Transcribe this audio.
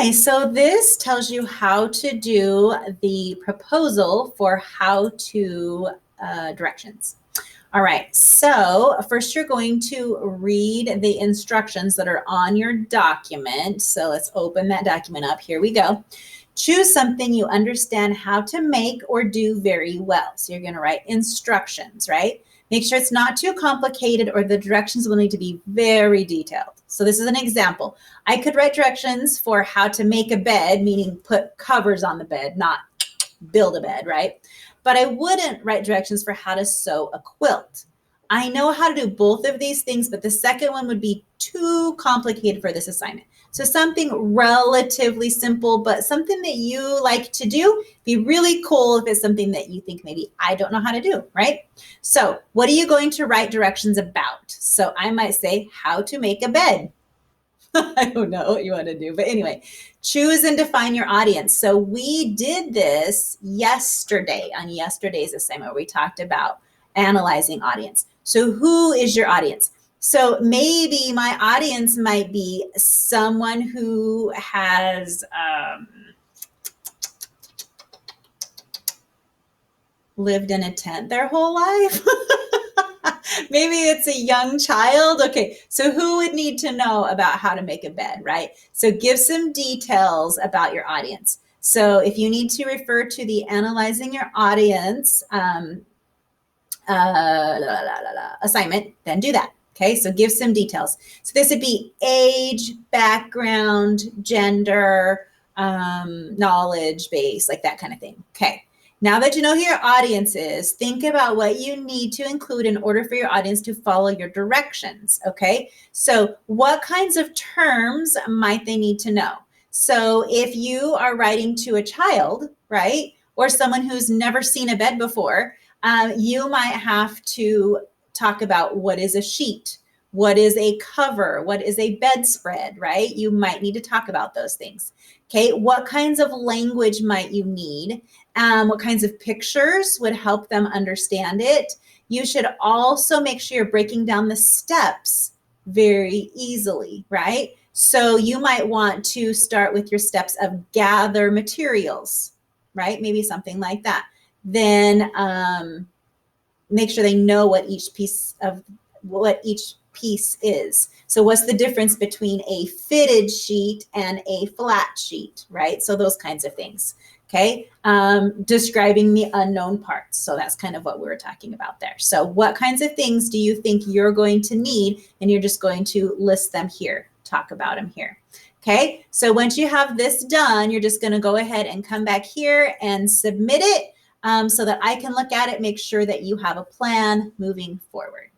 Hi, so this tells you how to do the proposal for how to directions. All right, so first you're going to read the instructions that are on your document. So let's open that document up. Here we go. Choose something you understand how to make or do very well. So you're going to write instructions, right? Make sure it's not too complicated or the directions will need to be very detailed. So this is an example. I could write directions for how to make a bed, meaning put covers on the bed, not build a bed, right? But I wouldn't write directions for how to sew a quilt. I know how to do both of these things, but the second one would be too complicated for this assignment. So something relatively simple, but something that you like to do, be really cool if it's something that you think maybe I don't know how to do, right? So what are you going to write directions about? So I might say how to make a bed. I don't know what you want to do, but anyway, choose and define your audience. So we did this yesterday on yesterday's assignment. We talked about analyzing audience. So who is your audience? So maybe my audience might be someone who has lived in a tent their whole life. Maybe it's a young child. Okay, so who would need to know about how to make a bed, right? So give some details about your audience. So if you need to refer to the analyzing your audience assignment, then do that. Okay, so give some details. So this would be age, background, gender, knowledge base, like that kind of thing. Okay. Now that you know who your audience is, think about what you need to include in order for your audience to follow your directions, okay? So what kinds of terms might they need to know? So if you are writing to a child, right, or someone who's never seen a bed before, you might have to talk about what is a sheet, what is a cover, what is a bedspread, right? You might need to talk about those things. Okay, what kinds of language might you need? What kinds of pictures would help them understand it? You should also make sure you're breaking down the steps very easily, right? So you might want to start with your steps of gather materials, right? Maybe something like that. Then make sure they know what each piece is. So what's the difference between a fitted sheet and a flat sheet, right? So those kinds of things. Okay, describing the unknown parts. So that's kind of what we were talking about there. So what kinds of things do you think you're going to need? And you're just going to list them here, talk about them here. Okay, so once you have this done, you're just going to go ahead and come back here and submit it so that I can look at it, make sure that you have a plan moving forward.